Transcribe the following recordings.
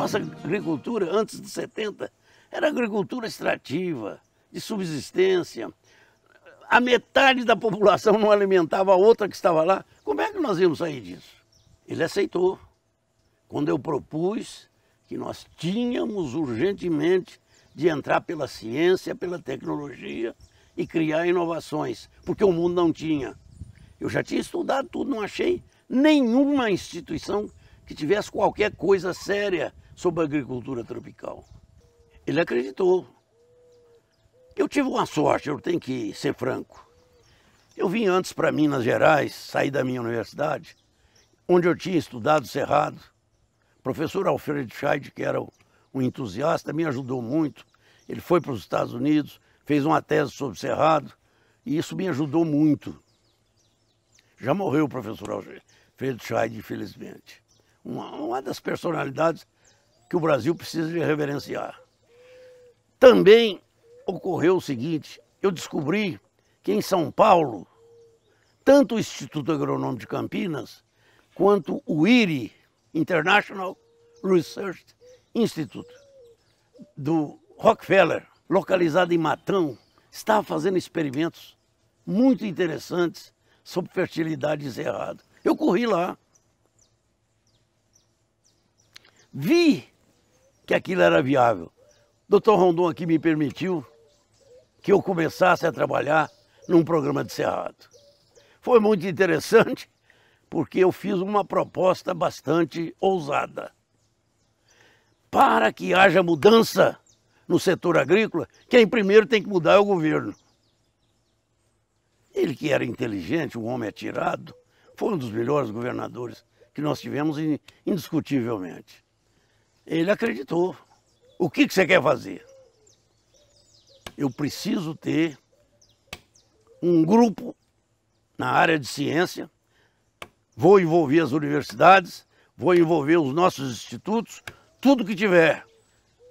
nossa agricultura, antes de 70, era agricultura extrativa, de subsistência. A metade da população não alimentava a outra que estava lá. Como é que nós íamos sair disso? Ele aceitou. Quando eu propus que nós tínhamos urgentemente de entrar pela ciência, pela tecnologia e criar inovações, porque o mundo não tinha. Eu já tinha estudado tudo, não achei nenhuma instituição que tivesse qualquer coisa séria sobre a agricultura tropical. Ele acreditou. Eu tive uma sorte, eu tenho que ser franco. Eu vim antes para Minas Gerais, saí da minha universidade, onde eu tinha estudado Cerrado. O professor Alfredo Scheid, que era um entusiasta, me ajudou muito. Ele foi para os Estados Unidos, fez uma tese sobre Cerrado, e isso me ajudou muito. Já morreu o professor Alfredo Scheid, infelizmente. Uma das personalidades que o Brasil precisa de reverenciar. Também ocorreu o seguinte, eu descobri que em São Paulo, tanto o Instituto Agronômico de Campinas, quanto o IRI, International Research Institute, do Rockefeller, localizado em Matão, estava fazendo experimentos muito interessantes sobre fertilidade de cerrado. Eu corri lá, vi que aquilo era viável. O Dr. Rondon aqui me permitiu que eu começasse a trabalhar num programa de cerrado. Foi muito interessante, porque eu fiz uma proposta bastante ousada. Para que haja mudança no setor agrícola, quem primeiro tem que mudar é o governo. Ele, que era inteligente, um homem atirado, foi um dos melhores governadores que nós tivemos indiscutivelmente. Ele acreditou. O que você quer fazer? Eu preciso ter um grupo na área de ciência, vou envolver as universidades, vou envolver os nossos institutos, tudo que tiver,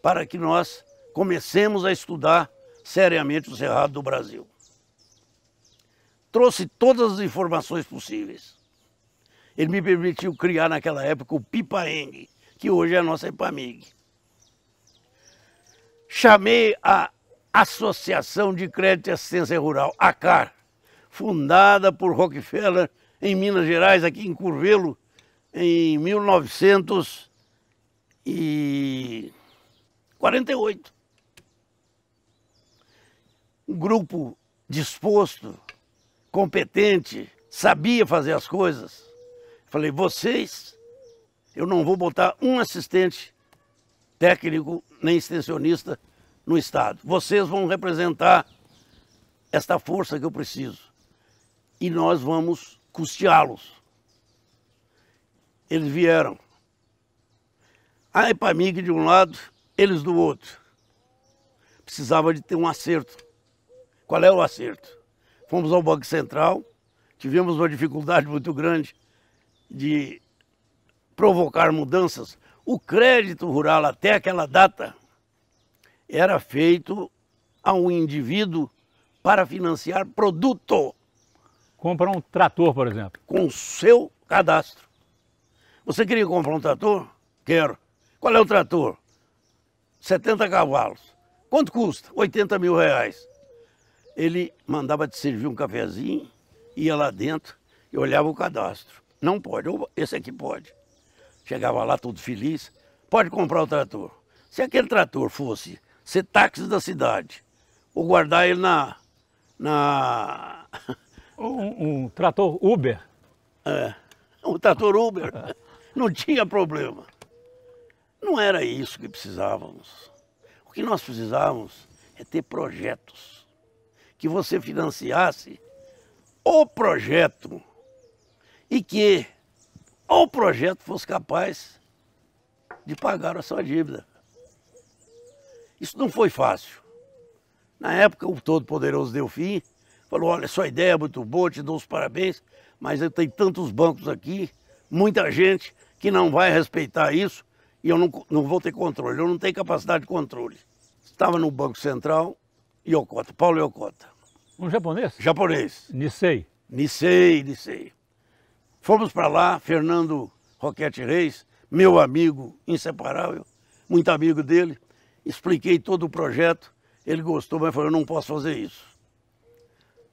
para que nós comecemos a estudar seriamente o cerrado do Brasil. Trouxe todas as informações possíveis. Ele me permitiu criar naquela época o PIPA-ENG, que hoje é a nossa EPAMIG. Chamei a Associação de Crédito e Assistência Rural, ACAR, fundada por Rockefeller em Minas Gerais, aqui em Curvelo, em 1948. Um grupo disposto, competente, sabia fazer as coisas. Falei, vocês, eu não vou botar um assistente técnico nem extensionista no estado. Vocês vão representar esta força que eu preciso. E nós vamos custeá-los. Eles vieram. A EPAMIG de um lado, eles do outro. Precisava de ter um acerto. Qual é o acerto? Fomos ao Banco Central, tivemos uma dificuldade muito grande de provocar mudanças. O crédito rural, até aquela data, era feito a um indivíduo para financiar produto. Comprar um trator, por exemplo. Com o seu cadastro. Você queria comprar um trator? Quero. Qual é o trator? 70 cavalos. Quanto custa? 80 mil reais. Ele mandava te servir um cafezinho, ia lá dentro e olhava o cadastro. Não pode, esse aqui pode. Chegava lá todo feliz, pode comprar o trator. Se aquele trator fosse ser táxi da cidade, ou guardar ele Um trator Uber? Um trator Uber, não tinha problema. Não era isso que precisávamos. O que nós precisávamos é ter projetos. Que você financiasse o projeto e que o projeto fosse capaz de pagar a sua dívida. Isso não foi fácil. Na época, o todo-poderoso Delfim falou, olha, sua ideia é muito boa, te dou os parabéns, mas eu tenho tantos bancos aqui, muita gente que não vai respeitar isso e eu não vou ter controle, eu não tenho capacidade de controle. Estava no Banco Central, Yokota, Paulo Yokota. Um japonês? Japonês. Nisei. Nisei. Fomos para lá, Fernando Roquete Reis, meu amigo inseparável, muito amigo dele, expliquei todo o projeto, ele gostou, mas falou, eu não posso fazer isso.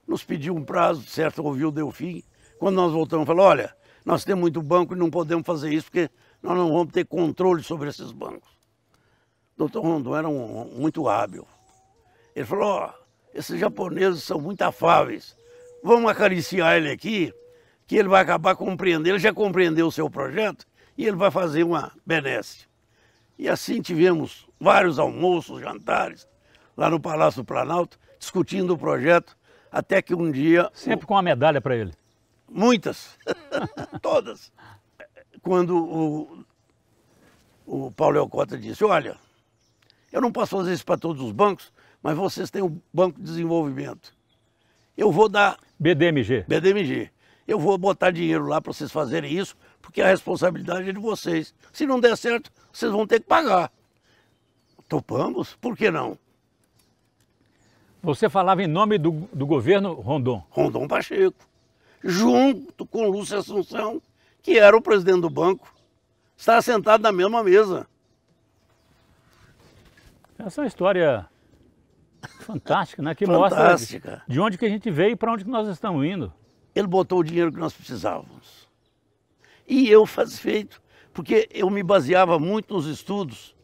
Nos pediu um prazo, certo, ouviu o Delfim. Quando nós voltamos, falou, olha, nós temos muito banco e não podemos fazer isso porque nós não vamos ter controle sobre esses bancos. O Dr. Rondon era muito hábil. Ele falou, ó, esses japoneses são muito afáveis, vamos acariciar ele aqui, que ele vai acabar compreendendo, ele já compreendeu o seu projeto e ele vai fazer uma benesse. E assim tivemos vários almoços, jantares, lá no Palácio do Planalto, discutindo o projeto, até que um dia... Sempre com uma medalha para ele. Muitas, todas. Quando o Paulo Elcota disse, olha, eu não posso fazer isso para todos os bancos, mas vocês têm um banco de desenvolvimento. Eu vou dar... BDMG. Eu vou botar dinheiro lá para vocês fazerem isso, porque a responsabilidade é de vocês. Se não der certo, vocês vão ter que pagar. Topamos? Por que não? Você falava em nome do governo Rondon. Rondon Pacheco, junto com Lúcio Assunção, que era o presidente do banco, estava sentado na mesma mesa. Essa é uma história fantástica, né? Que Fantástica. Mostra de onde que a gente veio e para onde que nós estamos indo. Ele botou o dinheiro que nós precisávamos. E eu fiz feito, porque eu me baseava muito nos estudos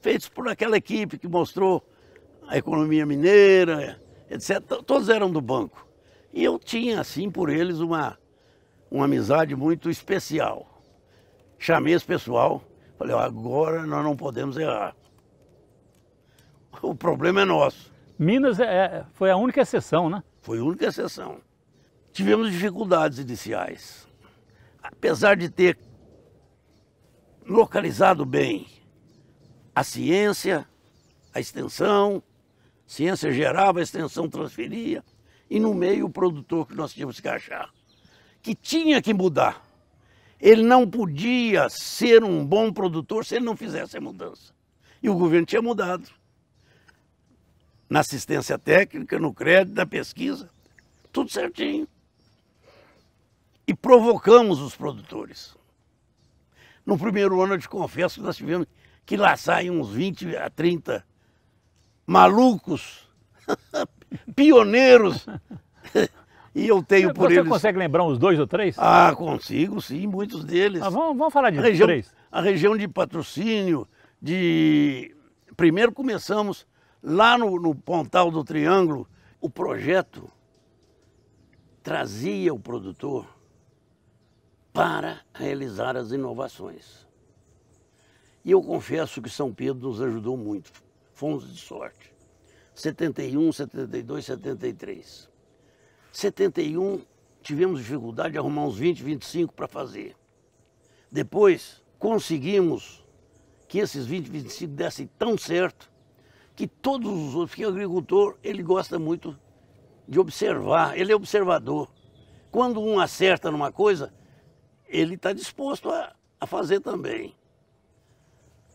feitos por aquela equipe que mostrou a economia mineira, etc. Todos eram do banco. E eu tinha, assim, por eles uma amizade muito especial. Chamei esse pessoal, falei, ó, agora nós não podemos errar. O problema é nosso. Minas foi a única exceção, né? Foi a única exceção. Tivemos dificuldades iniciais. Apesar de ter localizado bem a ciência, a extensão, ciência gerava, a extensão transferia, e no meio o produtor que nós tínhamos que achar, que tinha que mudar. Ele não podia ser um bom produtor se ele não fizesse a mudança. E o governo tinha mudado. Na assistência técnica, no crédito, na pesquisa, tudo certinho. E provocamos os produtores. No primeiro ano, eu te confesso que nós tivemos que laçar aí uns 20 a 30 malucos, pioneiros. E eu tenho por eles... Você consegue lembrar uns 2 ou 3? Ah, consigo, sim, muitos deles. Vamos falar de 3. A região de patrocínio, Primeiro começamos lá no Pontal do Triângulo. O projeto trazia o produtor para realizar as inovações. E eu confesso que São Pedro nos ajudou muito. Fomos de sorte. 71, 72, 73. 71 tivemos dificuldade de arrumar uns 20, 25 para fazer. Depois conseguimos que esses 20, 25 dessem tão certo que todos os outros, porque o agricultor, ele gosta muito de observar, ele é observador. Quando um acerta numa coisa, ele está disposto a fazer também.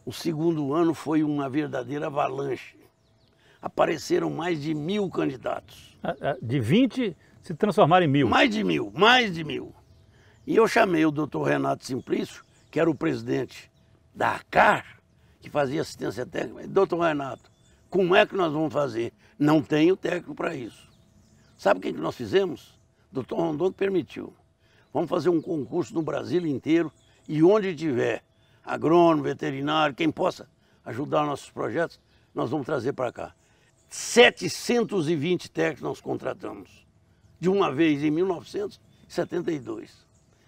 O segundo ano foi uma verdadeira avalanche. Apareceram mais de 1000 candidatos. De 20 se transformaram em 1000. Mais de 1000. E eu chamei o doutor Renato Simplício, que era o presidente da ACAR, que fazia assistência técnica. Doutor Renato, como é que nós vamos fazer? Não tenho técnico para isso. Sabe o que nós fizemos? Doutor Rondon permitiu. Vamos fazer um concurso no Brasil inteiro e onde tiver agrônomo, veterinário, quem possa ajudar nossos projetos, nós vamos trazer para cá. 720 técnicos nós contratamos, de uma vez em 1972,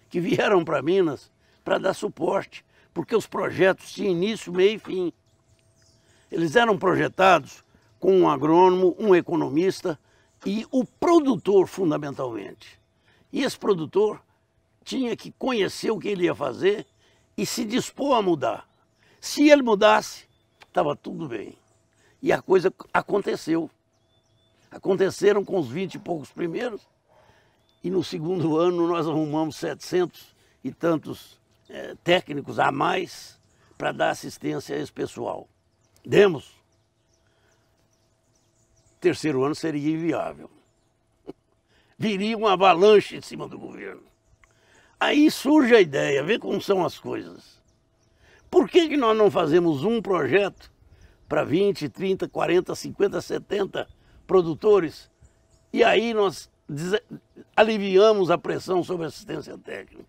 que vieram para Minas para dar suporte, porque os projetos tinham início, meio e fim. Eles eram projetados com um agrônomo, um economista e o produtor, fundamentalmente. E esse produtor tinha que conhecer o que ele ia fazer e se dispor a mudar. Se ele mudasse, estava tudo bem. E a coisa aconteceu. Aconteceram com os 20 e poucos primeiros, e no segundo ano nós arrumamos 700 e tantos técnicos a mais para dar assistência a esse pessoal. Demos. Terceiro ano seria inviável. Viria uma avalanche em cima do governo. Aí surge a ideia, vê como são as coisas. Por que nós não fazemos um projeto para 20, 30, 40, 50, 70 produtores? E aí nós aliviamos a pressão sobre a assistência técnica.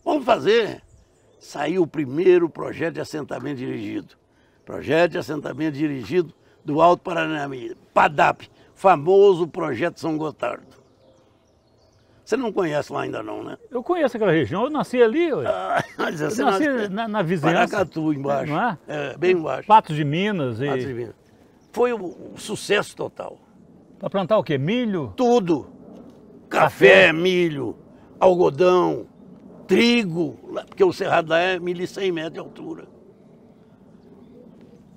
Vamos fazer. Saiu o primeiro projeto de assentamento dirigido. Projeto de assentamento dirigido do Alto Paranaíba, PADAP, famoso Projeto São Gotardo. Você não conhece lá ainda não, né? Eu conheço aquela região, eu nasci ali. Mas Eu você nasci nasce na vizinhança. Paracatu, embaixo. Não é? É, bem embaixo. Patos de Minas. Patos de Minas. Foi um sucesso total. Para plantar o quê? Milho? Tudo. Café, milho, algodão, trigo, porque o Cerrado lá é 1.100 metros de altura.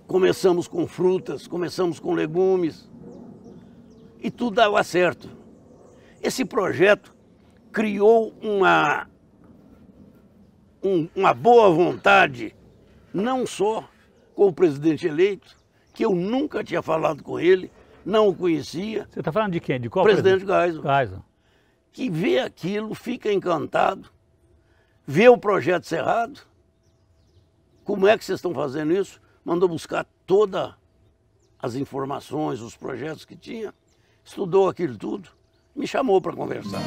Começamos com frutas, começamos com legumes e tudo dava certo. Esse projeto criou uma boa vontade, não só com o presidente eleito, que eu nunca tinha falado com ele, não o conhecia. Você está falando de quem? De qual presidente Geisel. Geisel. Que vê aquilo, fica encantado, vê o projeto Cerrado, como é que vocês estão fazendo isso? Mandou buscar todas as informações, os projetos que tinha, estudou aquilo tudo, me chamou para conversar.